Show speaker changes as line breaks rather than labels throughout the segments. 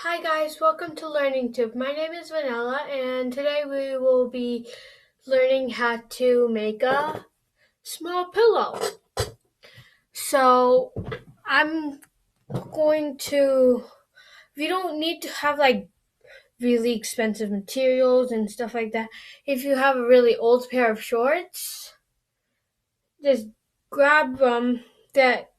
Hi guys, welcome to Learning Tube. My name is Vanilla and today we will be learning how to make a small pillow. So I'm going to, we don't need to have like really expensive materials and stuff like that. If you have a really old pair of shorts, just grab that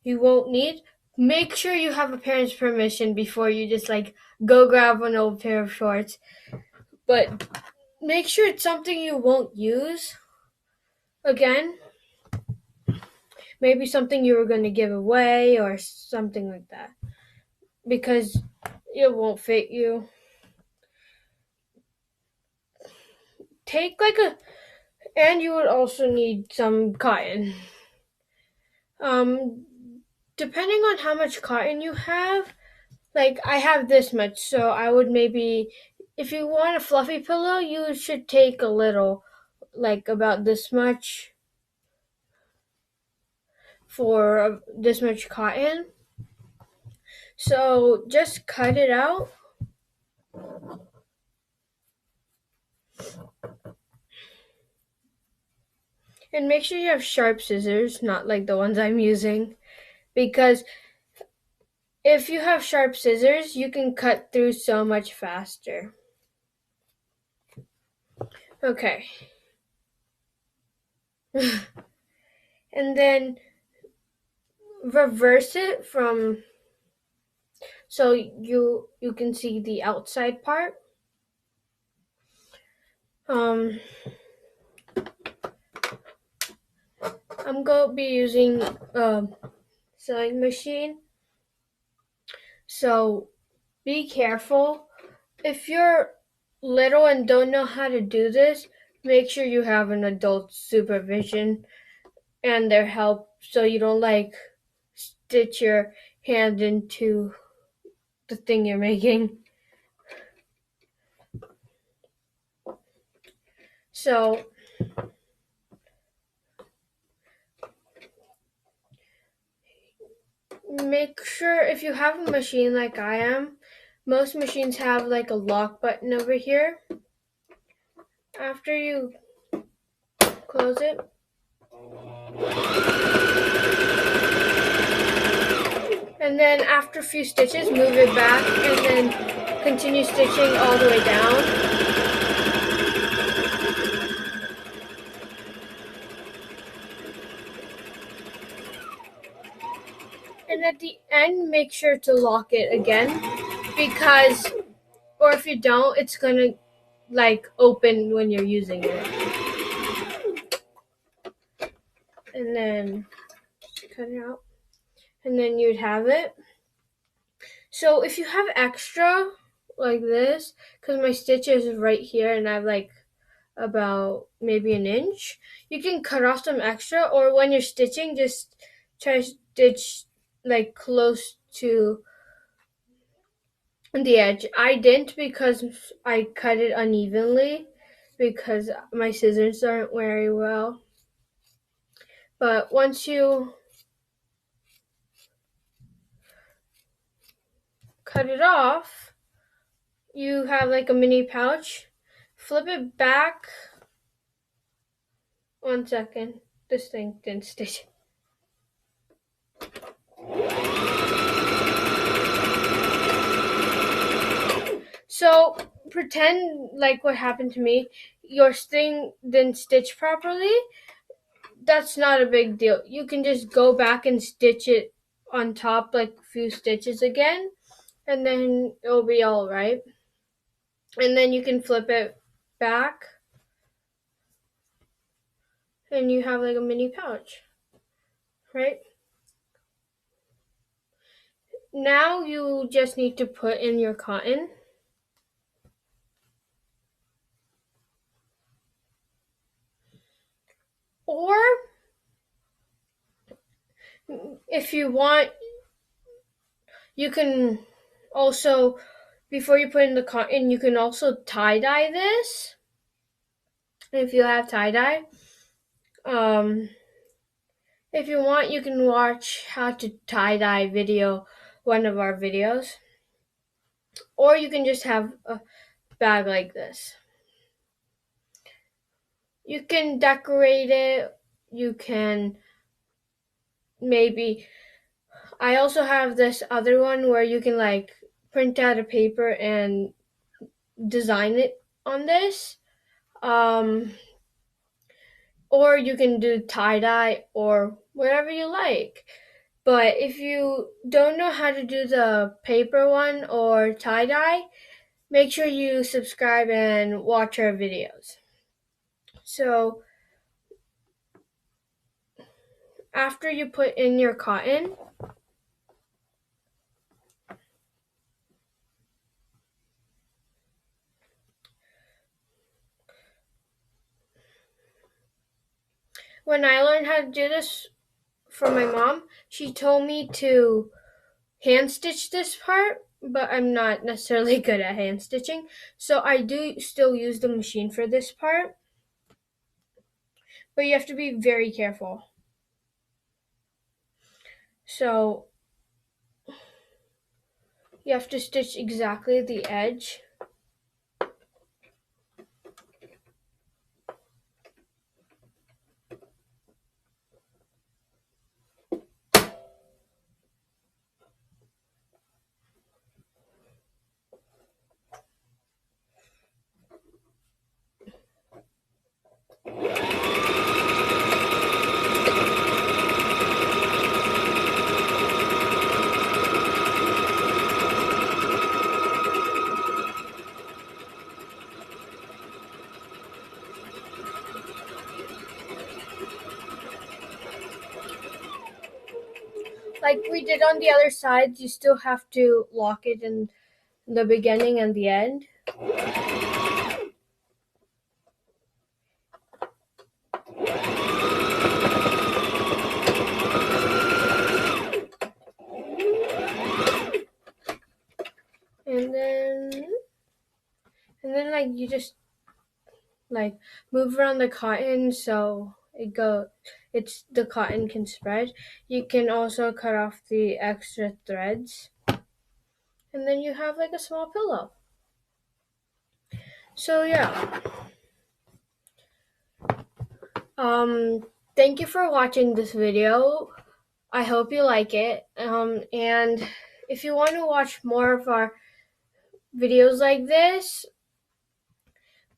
you won't need. Make sure you have a parent's permission before you just like go grab an old pair of shorts. But make sure it's something you won't use again. Maybe something you were going to give away or something like that. Because it won't fit you. Take like a. And you would also need some cotton. Um, Depending on how much cotton you have, like I have this much, so I would maybe. If you want a fluffy pillow, you should take a little, like about this much for this much cotton. So just cut it out. And make sure you have sharp scissors, not like the ones I'm using. Because if you have sharp scissors, you can cut through so much faster. Okay. And then reverse it from so you can see the outside part. I'm going to be using a sewing machine. So be careful. If you're little and don't know how to do this, make sure you have an adult supervision and their help so you don't like stitch your hand into the thing you're making. So make sure if you have a machine like I am, most machines have like a lock button over here. After you close it, and then after a few stitches, move it back and then continue stitching all the way down. And at the end, make sure to lock it again because, or if you don't, it's gonna like open when you're using it. And then cut it out. And then you'd have it. So if you have extra like this, because my stitch is right here and I have like about maybe an inch, you can cut off some extra, or when you're stitching, just try to stitch like close to the edge. I didn't because I cut it unevenly because my scissors aren't very well. But once you cut it off, you have like a mini pouch. Flip it back. 1 second. This thing didn't stitch. So pretend like what happened to me. Your thing didn't stitch properly. That's not a big deal. You can just go back and stitch it on top like a few stitches again, and then it'll be all right. And then you can flip it back, and you have like a mini pouch, right? Now you just need to put in your cotton. Or if you want, you can also, before you put in the cotton, you can also tie-dye this. If you have tie-dye. If you want, you can watch how to tie-dye video, one of our videos. or you can just have a bag like this. You can decorate it. You can maybe, I also have this other one where you can like print out a paper and design it on this. Or you can do tie-dye or whatever you like. But if you don't know how to do the paper one or tie-dye, make sure you subscribe and watch our videos. So after you put in your cotton, when I learned how to do this from my mom, she told me to hand stitch this part, but I'm not necessarily good at hand stitching. So I do still use the machine for this part, but you have to be very careful. So you have to stitch exactly the edge. Like we did on the other sides, you still have to lock it in the beginning and the end. And then like you just like move around the cotton so it's the cotton can spread. You can also cut off the extra threads, and then you have like a small pillow. So yeah, thank you for watching this video. I hope you like it. And if you want to watch more of our videos like this,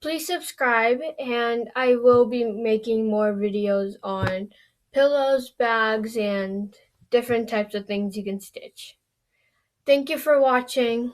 please subscribe, and I will be making more videos on pillows, bags, and different types of things you can stitch. Thank you for watching.